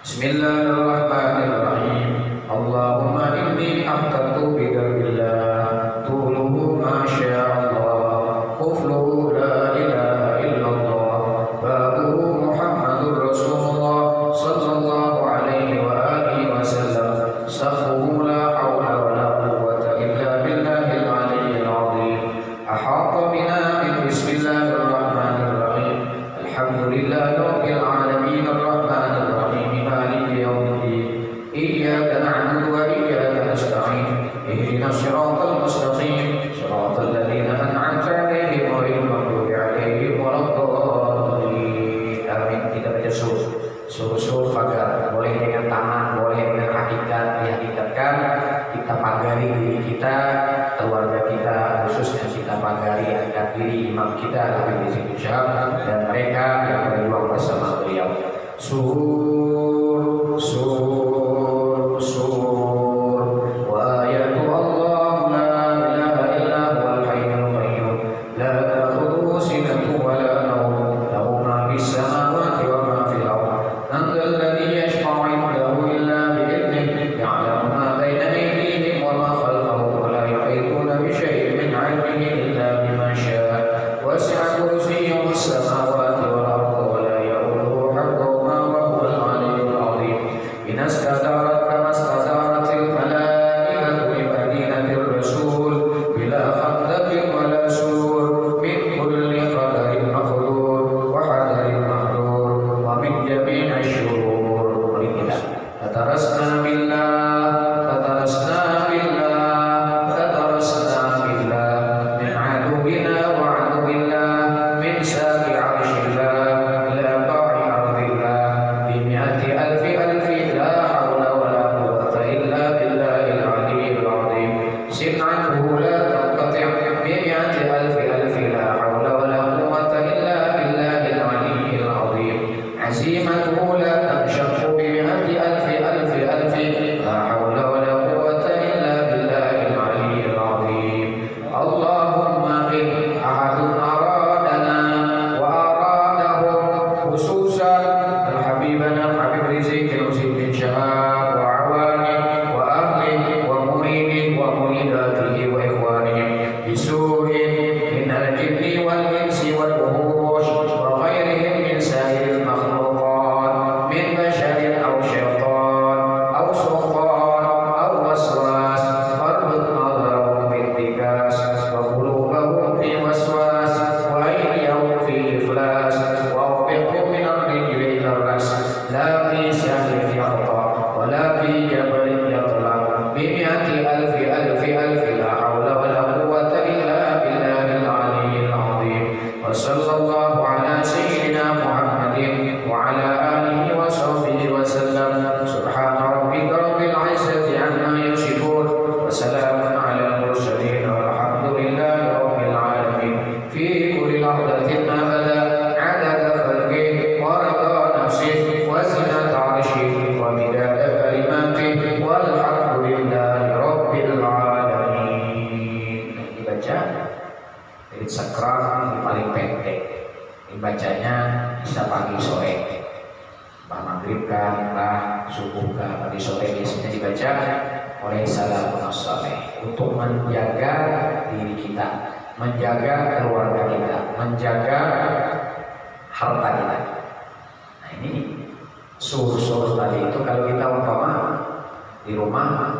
Bismillahirrahmanirrahim. Allahumma inni aqtatu bi dzikrillah tuluhu ma sya'allah qufluhu la ilaha illallah babuhu Muhammadur Rasulullah sallallahu alaihi wa alihi wasallam safuhu la hawla wa la quwwata illa billahil aliyyil azim. Ahata bina bi bismillahirrahmanirrahim. Alhamdulillahi rabbil alamin arrahmanir rahim maliki yaumiddin. Iyyaka na'budu wa iyyaka nasta'in. Ihdinas siratal mustaqim. Siratal ladzina an'amta 'alaihim ghairil maghdubi 'alaihim waladdallin. Amin. Kita baca suruh pagar. Boleh dengan tangan, boleh dengan hakikat, dihakikatkan. Kita pagari diri kita, keluarga kita, khususnya kita pagari agar diri imam kita Habib Rizik bin Syahab dan mereka yang berjuang bersama beliau. Wa ayatu Allah la ilaha illa huwal hayyul qayyum la ta'khudhuhu sinatun wa la nawm lahu ma fis samawati wa ma fil ardh man dhal ladzi yashfa'u 'indahu illa bi idhnihi ya'lamu ma bayna aydihim wa ma khalfahum wa la yuhituna bi shay'in min 'ilmihi illa bima sha'a wasi'a kursiyyuhu as-samawati wal ardh wa la ya'uduhu hifdhuhuma wa huwal 'aliyyul 'azim. Inastadarat kama stadaratil malaikatu bi madinatir rasul bila khamdatin wala sur min kulli qadarin maqdur billah, tadarasna billah, tadarasna billah, min aduwina wa aduwillah, min saqi arshillah, ila qa'i ardillah, bimi'ati alfi alfi, la hawla wa la quwwata illa billahil aliyyil azim. Sin'anhu la tanqati' bimi'ati alfi alfi, la hawla wa la quwwata illa billahil aliyyil azim. Azimatuhu la tanshaqu bimi'ati alfi alfi alfi, la hawla wa la quwwata illa billahil aliyyil azim. Allahumma in ahadun aradana wa aradahum, khususan al-habibana Habib Rizik bin Syahab wa awani wa ahli wa muridi wa muridatihi wa ikhwanihim bisu'in minal jinni wal insi wal wuhush wa ghairihim min sa'iril makhluqat min basharin aw syaitan aw sultan aw waswas, fardut nazarahum bittikas wa qulubahum fi waswas wa aydiyahum fi iflas wa ubiqhum min ar-rijli ila ar-ras, la fi sahrin yaqta wa la fi jabalin yatlaq, bimi'ati alfi alfi alfi, la hawla wa la quwwata illa billahil aliyyil azim. Wa sallallahu ala sayyidina Muhammadin wa ala alihi wa sahbihi wa sallam. Subhana rabbika rabbil izzati amma yasifun, wa salamun ala al-mursalin, walhamdulillahi rabbil alamin. Fi kulli lahzatin abada, adada khalqihi wa rida nafsihi wa zinata arshihi wa midada kalimatihi, walhamdulillahi rabbil alamin. Dibaca dari sakral yang paling pendek, dibacanya bisa pagi sore, maghrib kan, subuh kan, pagi sore biasanya dibaca oleh salafun saleh untuk menjaga diri kita, menjaga keluarga kita, menjaga harta kita. Nah ini suruh tadi itu kalau kita umpama di rumah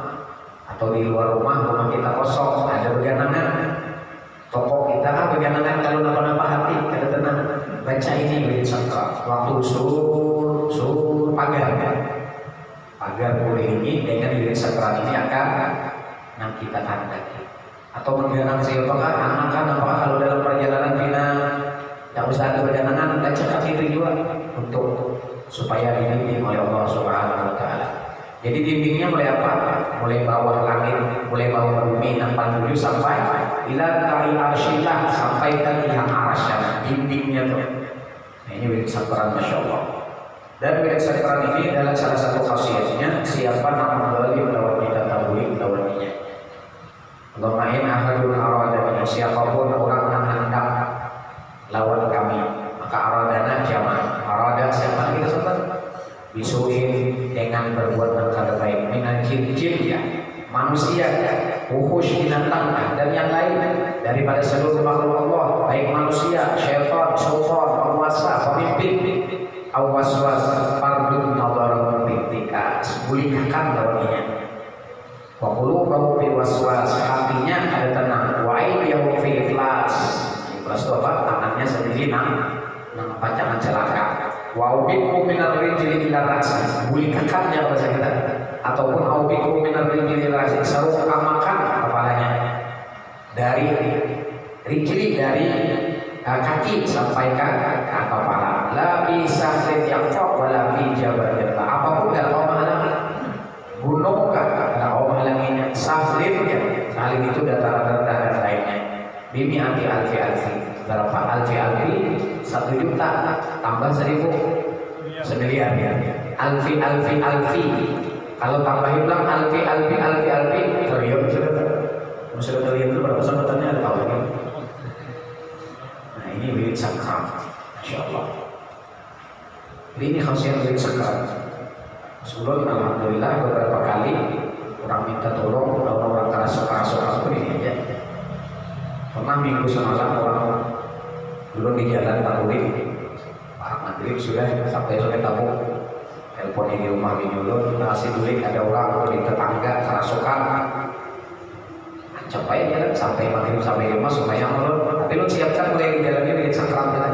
atau di luar rumah kita kosong, ada beganangan, toko kita beganangan, kalau napa-napa hati ada tenang, baca ini bersangka waktu sur pagar boleh ini dengan diri sakral ini akan kita tanda. Atau mengganang siapa anak apa kalau dalam perjalanan kita yang usah ada beganangan, baca kafir juga untuk supaya dibimbing oleh Allah Subhanahu wa taala. Jadi dindingnya mulai apa? Mulai bawah langit, mulai bawah bumi 67 sampai ila qa'i arsyillah, sampai ke tiang arasy, dindingnya tuh. Nah ini wirid sakral, masya Allah. Dan wirid sakral ini adalah salah satu khasiatnya, siapa nama zalim lawan kita tabui lawannya. Allahumma in ahadun aradana, siapapun orang yang hendak lawan kami, maka aradana jamaah. Arada siapa kita sebut? Bisuin, dengan berbuat perkara baik, dengan jin ya, manusia ya, wuhush binatang dan yang lain daripada seluruh makhluk Allah, baik manusia, syaitan, sultan, penguasa, pemimpin, awaswas, fardun nadharun bittikas, bulikakan lawannya. Wa qulubuhum fi waswas, hatinya ada tenang, wa aydihum fi iflas. Iflas itu apa? Tangannya sendiri nang pacangan celaka. Wa ubiqhum minar rijli ila ra'si, bulikakannya bahasa kita, ataupun ubiqhum minar rijli ila ra'si, sarung kamakan kepalanya dari rijli, dari kaki sampai ke kepala. La bisa yaqta wa la fi jabalin, apapun enggak mau menghalangi. Gunung enggak mau menghalanginya. Sahlin itu dataran rendah dan lainnya. Bimi alfi alfi, berapa alfi 1 juta tambah 1.000 semiliar ya. Alfi kalau tambahin bilang alfi triliun sudah triliun itu berapa sebutannya ada tahu lagi. Nah ini wirid sakral, masya Allah. Ini khasiat wirid sakral. Sebelum alhamdulillah beberapa kali orang minta tolong, orang kerasuk ini aja. Pernah minggu semalam orang dulu di jalan Taburik, Pak Maghrib sudah sampai sore tabung, teleponnya di rumah di dulu, nasi dulik ada orang di tetangga kerasukan, capai jalan sampai Maghrib sampai rumah supaya mulai, tapi lu siapkan mulai di jalannya dengan sakral kita,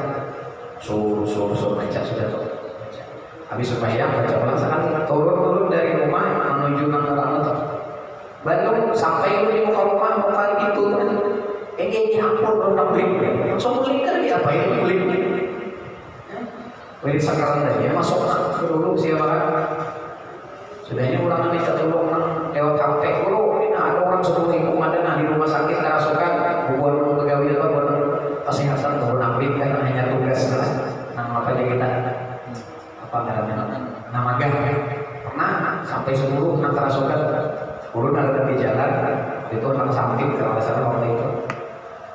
suruh baca sudah tuh. Habis sembahyang baca ulang sekali, turun dari rumah menuju Nanggalang Bandung sampai di muka rumah muka itu ini ampun belum beli langsung beli kan dia apa ya beli beli sekarang aja masuk dulu siapa sudahnya orang minta tolong lewat HP dulu ini ada orang 10.000 ada di rumah sakit kerasukan buat pegawai apa buat kesehatan turun ambil kan hanya tugas nama apa aja kita apa nama gang pernah sampai 10 anak kerasukan turun ada di jalan itu anak samping kalau salah waktu itu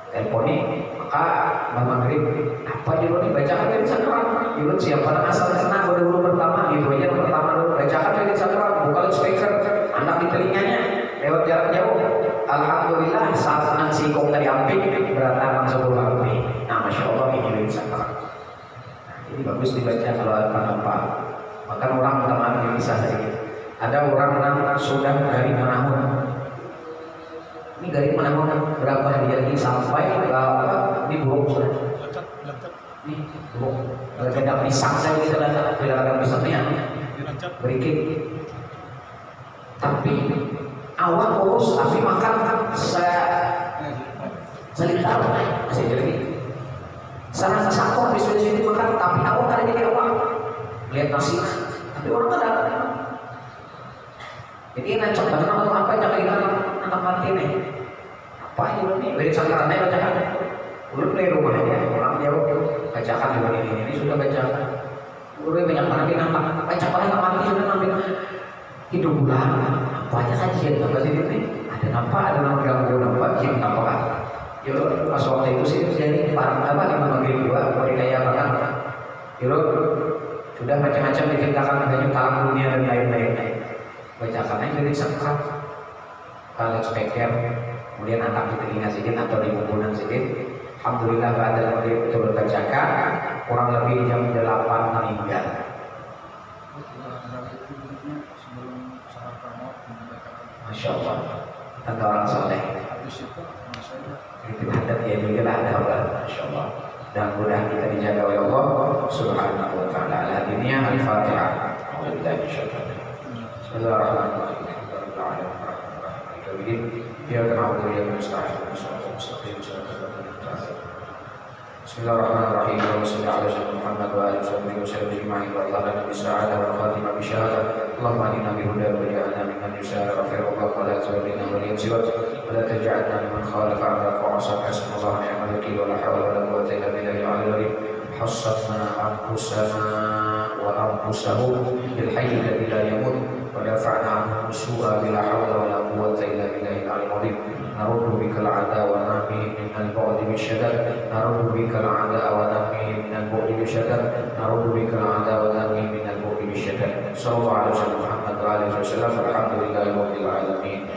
teleponnya maka maghrib apa juga dibacakan dari sakral dulu siapa asal kena dulu pertama gitu aja pertama dulu bacakan dari sakral buka speaker anak di telinganya lewat jarak jauh alhamdulillah saat anak singkong tadi amping berantakan 10 hari nah masya Allah ini dari sakral ini bagus dibaca kalau apa bahkan orang teman bisa sedikit ada orang sudah dari menahun ini dari mana berapa hari lagi sampai berapa di burung sudah ini burung ada pisang saya kita datang tidak ada pisangnya berikut tapi awal urus tapi makan selintar masih jadi sana satu habis dari sini makan tapi awal kali ini awal lihat nasi tapi orang tak ada jadi nancap banget apa yang anak mati nih apa ini beri sangkaran aja bacakan belum dari rumahnya orang jauh bacakan juga ini sudah bacakan udah banyak banget nampak bacakan anak mati sudah nampak hidup bulan apa aja kajian apa sih ini ada nampak ada nampak nampak yang nampak ya pas waktu itu sih jadi parang apa di maghrib juga boleh kayak banget ya sudah macam-macam diceritakan hanya talam dunia dan lain-lain bacakan aja dari sangkaran kalau speaker kemudian angkat di telinga sedikit atau di punggungan sedikit alhamdulillah pada maghrib itu berbacakan kurang lebih jam 8 meninggal Masya Allah tanda orang soleh itu ada ya juga ada Allah Masya Allah dan mudah kita dijaga oleh Allah subhanahu wa ta'ala ala dunia al-fatihah Bismillahirrahmanirrahim Ya na'budu wa iyyaka nasta'in Bismillahirrahmanirrahim Allahumma shalli ala sayyidina Muhammad wa alihi wa sahbihi ajma'in wa Allahumma bi sa'ada wa khatimah bi syahadah Allahumma inna bi huda wa ja'alna mimman yusara wa firqa wa la tawallina wa liyansiwat wa la taj'alna mimman khalafa amraka wa asaka hasbunallahu wa ni'mal wakeel wa la hawla wa la quwwata illa billahi al-'aliyyil 'azim hassatna anfusana wa anfusahum bil hayy alladhi la yamut ودفعنا عنهم السوء بلا حول ولا قوة إلا بالله العلي العظيم نرد بك العداء ونرميه من البعد بالشدد نرد بك العداء ونرميه من البعد بالشدد نرد بك العداء ونرميه من البعد بالشدد صلى الله عليه وسلم محمد وعلى آله وسلم والحمد لله رب العالمين